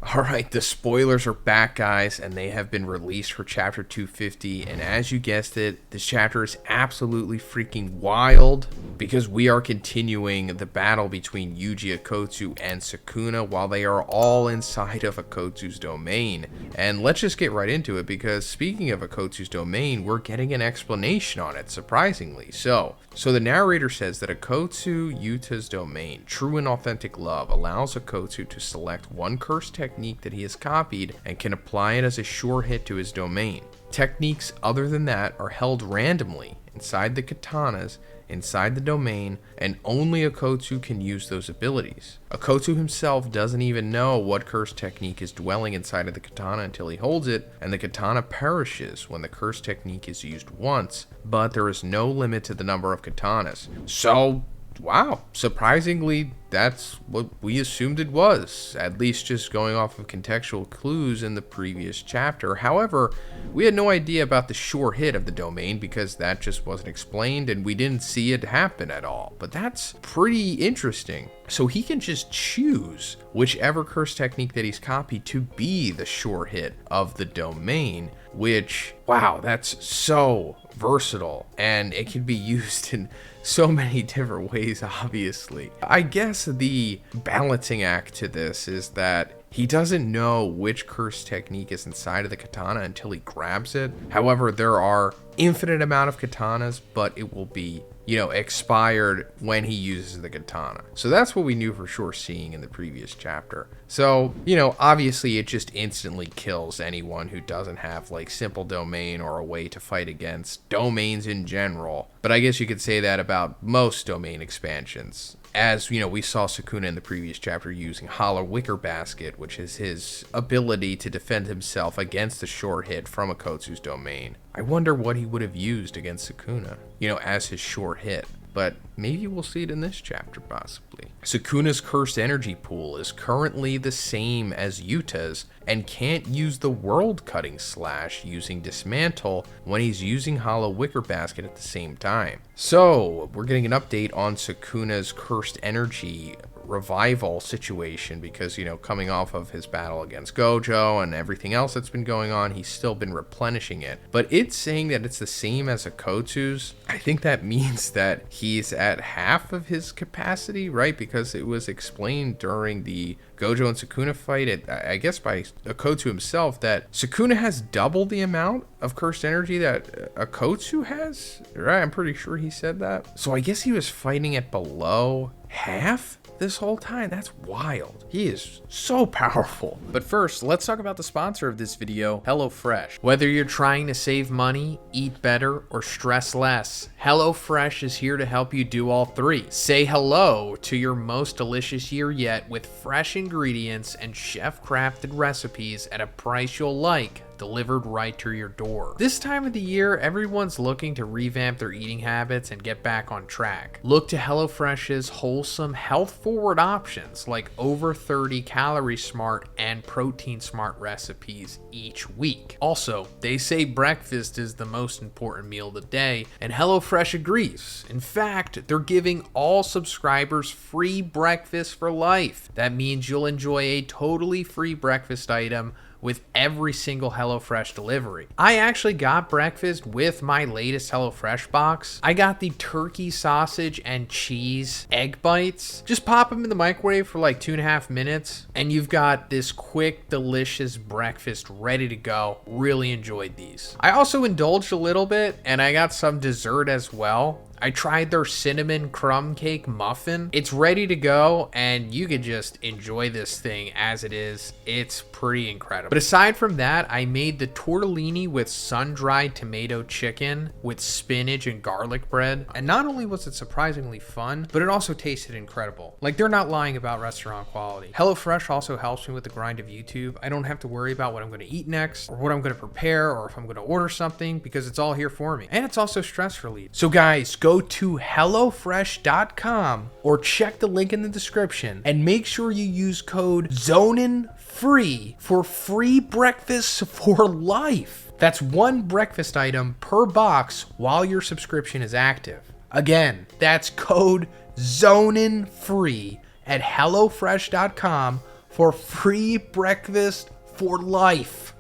Alright, the spoilers are back, guys, and they have been released for Chapter 250, and as you guessed it, this chapter is absolutely freaking wild, because we are continuing the battle between Yuji Yuta and Sukuna while they are all inside of Akotsu's domain. And let's just get right into it, because speaking of Akotsu's domain, we're getting an explanation on it, surprisingly. So the narrator says that Akotsu Yuta's domain, true and authentic love, allows Akotsu to select one curse technique that he has copied and can apply it as a sure hit to his domain. Techniques other than that are held randomly inside the katanas, inside the domain, and only Akotsu can use those abilities. Akotsu himself doesn't even know what curse technique is dwelling inside of the katana until he holds it, and the katana perishes when the curse technique is used once, but there is no limit to the number of katanas. So, wow, surprisingly, that's what we assumed it was, at least just going off of contextual clues in the previous chapter. However, we had no idea about the sure hit of the domain because that just wasn't explained and we didn't see it happen at all. But that's pretty interesting. So he can just choose whichever curse technique that he's copied to be the sure hit of the domain, which, wow, that's so versatile and it can be used in so many different ways, obviously. I guess the balancing act to this is that he doesn't know which curse technique is inside of the katana until he grabs it. However, there are infinite amount of katanas, but it will be, expired when he uses the katana. So that's what we knew for sure seeing in the previous chapter. So, obviously it just instantly kills anyone who doesn't have like simple domain or a way to fight against domains in general. But I guess you could say that about most domain expansions. As, we saw Sukuna in the previous chapter using Hollow Wicker Basket, which is his ability to defend himself against the short hit from Akotsu's domain. I wonder what he would have used against Sukuna, as his short hit. But maybe we'll see it in this chapter, possibly. Sukuna's cursed energy pool is currently the same as Yuta's and can't use the world cutting slash using dismantle when he's using Hollow Wicker Basket at the same time. So we're getting an update on Sukuna's cursed energy revival situation because, coming off of his battle against Gojo and everything else that's been going on, he's still been replenishing it. But it's saying that it's the same as Akotsu's. I think that means that he's at half of his capacity, right? Because it was explained during the Gojo and Sukuna fight, I guess by Akotsu himself, that Sukuna has double the amount of cursed energy that Akotsu has, right? I'm pretty sure he said that. So I guess he was fighting at below half this whole time. That's wild. He is so powerful. But first, let's talk about the sponsor of this video, HelloFresh. Whether you're trying to save money, eat better, or stress less, HelloFresh is here to help you do all three. Say hello to your most delicious year yet with fresh ingredients and chef-crafted recipes at a price you'll like, delivered right to your door. This time of the year, everyone's looking to revamp their eating habits and get back on track. Look to HelloFresh's wholesome, health-forward options like over 30 calorie smart and protein smart recipes each week. Also, they say breakfast is the most important meal of the day, and HelloFresh agrees. In fact, they're giving all subscribers free breakfast for life. That means you'll enjoy a totally free breakfast item with every single HelloFresh delivery. I actually got breakfast with my latest HelloFresh box. I got the turkey sausage and cheese egg bites. Just pop them in the microwave for like 2.5 minutes and you've got this quick, delicious breakfast ready to go. Really enjoyed these. I also indulged a little bit and I got some dessert as well. I tried their cinnamon crumb cake muffin. It's ready to go and you could just enjoy this thing as it is. It's pretty incredible. But aside from that, I made the tortellini with sun-dried tomato chicken with spinach and garlic bread. And not only was it surprisingly fun, but it also tasted incredible. Like, they're not lying about restaurant quality. HelloFresh also helps me with the grind of YouTube. I don't have to worry about what I'm going to eat next or what I'm going to prepare or if I'm going to order something because it's all here for me. And it's also stress relief. So guys, go to HelloFresh.com or check the link in the description and make sure you use code ZHONINFREE for free breakfast for life. That's one breakfast item per box while your subscription is active. Again, that's code ZHONINFREE at HelloFresh.com for free breakfast for life.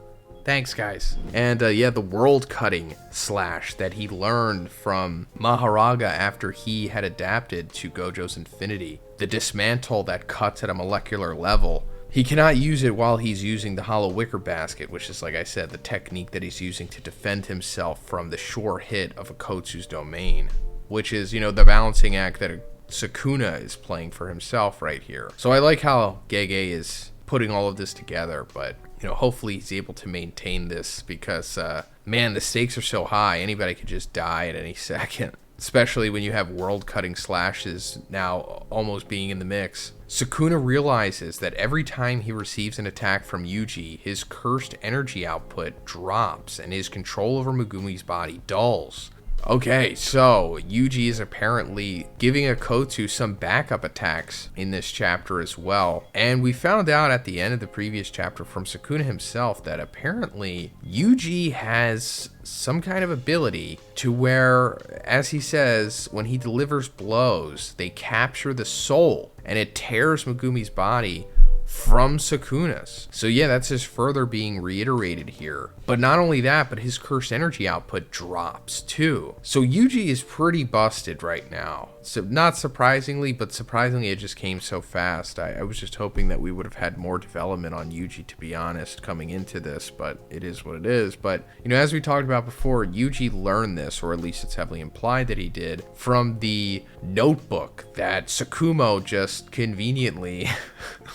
Thanks, guys. And yeah, the world cutting slash that he learned from Maharaga after he had adapted to Gojo's Infinity. The dismantle that cuts at a molecular level. He cannot use it while he's using the hollow wicker basket, which is, like I said, the technique that he's using to defend himself from the sure hit of Akotsu's domain, which is, you know, the balancing act that Sukuna is playing for himself right here. So I like how Gege is putting all of this together, but you know, hopefully he's able to maintain this because, man, the stakes are so high. Anybody could just die at any second, especially when you have world-cutting slashes now almost being in the mix. Sukuna realizes that every time he receives an attack from Yuji, his cursed energy output drops and his control over Megumi's body dulls. Okay, so Yuji is apparently giving Akotsu some backup attacks in this chapter as well. And we found out at the end of the previous chapter from Sukuna himself that apparently Yuji has some kind of ability to where, as he says, when he delivers blows, they capture the soul and it tears Megumi's body from Sukuna's. So yeah, that's just further being reiterated here. But not only that, but his cursed energy output drops too. So Yuji is pretty busted right now. So not surprisingly, but surprisingly it just came so fast. I was just hoping that we would have had more development on Yuji, to be honest, coming into this, but it is what it is. But, you know, as we talked about before, Yuji learned this, or at least it's heavily implied that he did, from the notebook that Tsukumo just conveniently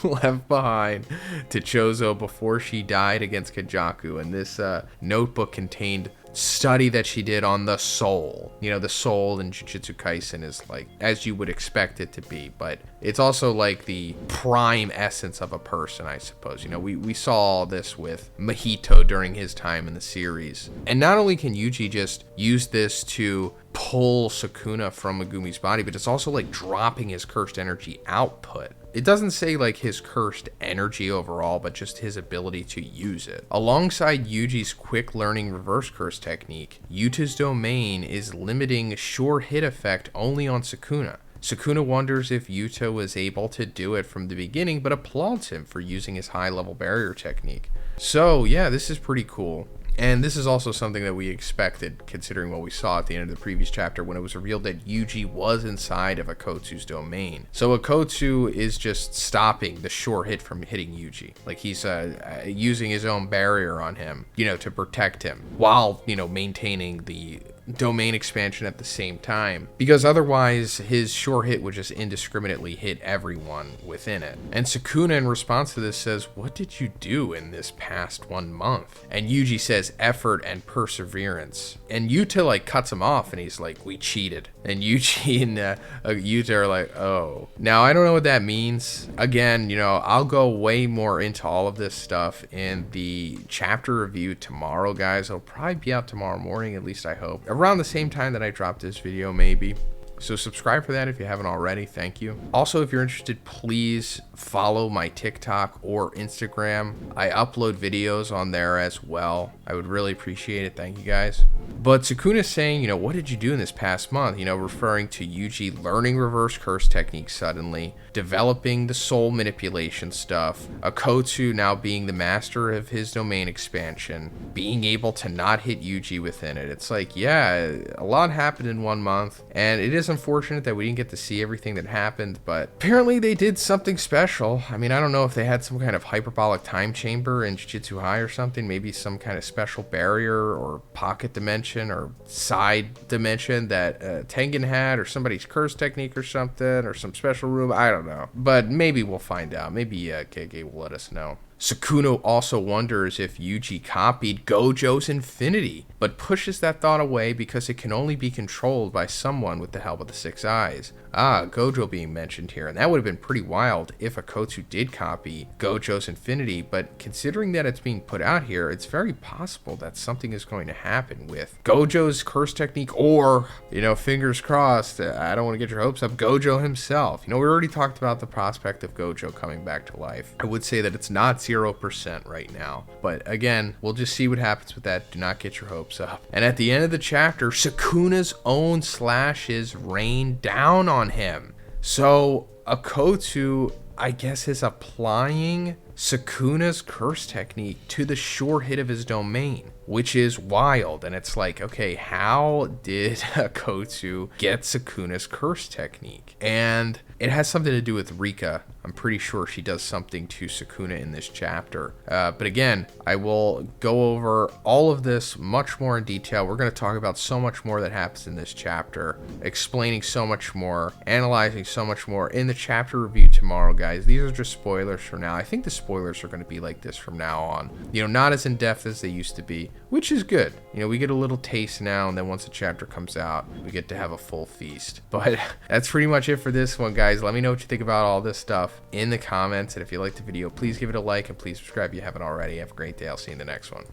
left behind to Chozo before she died against Kajaku. And this notebook contained study that she did on the soul. You know, the soul in Jujutsu Kaisen is like as you would expect it to be, but it's also like the prime essence of a person, I suppose. You know, we saw this with Mahito during his time in the series. And not only can Yuji just use this to pull Sukuna from Megumi's body, but it's also like dropping his cursed energy output. It doesn't say like his cursed energy overall, but just his ability to use it. Alongside Yuji's quick learning reverse curse technique, Yuta's domain is limiting sure hit effect only on Sukuna. Sukuna wonders if Yuta was able to do it from the beginning, but applauds him for using his high level barrier technique. So yeah, this is pretty cool. And this is also something that we expected, considering what we saw at the end of the previous chapter when it was revealed that Yuji was inside of Akotsu's domain. So Akotsu is just stopping the sure hit from hitting Yuji. Like he's using his own barrier on him, you know, to protect him while, you know, maintaining the domain expansion at the same time, because otherwise his sure hit would just indiscriminately hit everyone within it. And Sukuna in response to this says, "What did you do in this past 1 month?" And Yuji says, "Effort and perseverance." And Yuta like cuts him off and he's like, "We cheated." And Yuji and Yuta are like, "Oh." Now I don't know what that means. Again, you know, I'll go way more into all of this stuff in the chapter review tomorrow, guys. It'll probably be out tomorrow morning, at least I hope. Around the same time that I dropped this video, maybe. So subscribe for that if you haven't already. Thank you. Also, if you're interested, please follow my TikTok or Instagram. I upload videos on there as well. I would really appreciate it. Thank you, guys. But Sukuna's saying, you know, what did you do in this past month? You know, referring to Yuji learning reverse curse techniques suddenly, developing the soul manipulation stuff, Akotsu now being the master of his domain expansion, being able to not hit Yuji within it. It's like, yeah, a lot happened in 1 month, and it is unfortunate that we didn't get to see everything that happened, but apparently they did something special. I mean, I don't know if they had some kind of hyperbolic time chamber in Jujutsu High or something, maybe some kind of special barrier or pocket dimension or side dimension that Tengen had, or somebody's curse technique or something, or some special room. I don't know, but maybe we'll find out. Maybe Gege will let us know. Sukuna also wonders if Yuji copied Gojo's Infinity, but pushes that thought away because it can only be controlled by someone with the help of the Six Eyes. Gojo being mentioned here, and that would have been pretty wild if Akotsu did copy Gojo's Infinity, but considering that it's being put out here, it's very possible that something is going to happen with Gojo's curse technique, or, you know, fingers crossed, I don't want to get your hopes up, Gojo himself. You know, we already talked about the prospect of Gojo coming back to life. I would say that it's not 0% right now, but again, we'll just see what happens with that. Do not get your hopes up. And at the end of the chapter, Sukuna's own slashes rain down on him. So Akotsu, I guess, is applying Sukuna's curse technique to the sure hit of his domain, which is wild. And it's like, okay, how did Kotsu get Sukuna's curse technique? And it has something to do with Rika. I'm pretty sure she does something to Sukuna in this chapter. But again, I will go over all of this much more in detail. We're going to talk about so much more that happens in this chapter, explaining so much more, analyzing so much more in the chapter review tomorrow, guys. These are just spoilers for now. I think the spoilers are going to be like this from now on. You know, not as in-depth as they used to be, which is good. You know, we get a little taste now, and then once the chapter comes out, we get to have a full feast. But that's pretty much it for this one, guys. Let me know what you think about all this stuff in the comments, and if you liked the video, please give it a like, and please subscribe if you haven't already. Have a great day. I'll see you in the next one.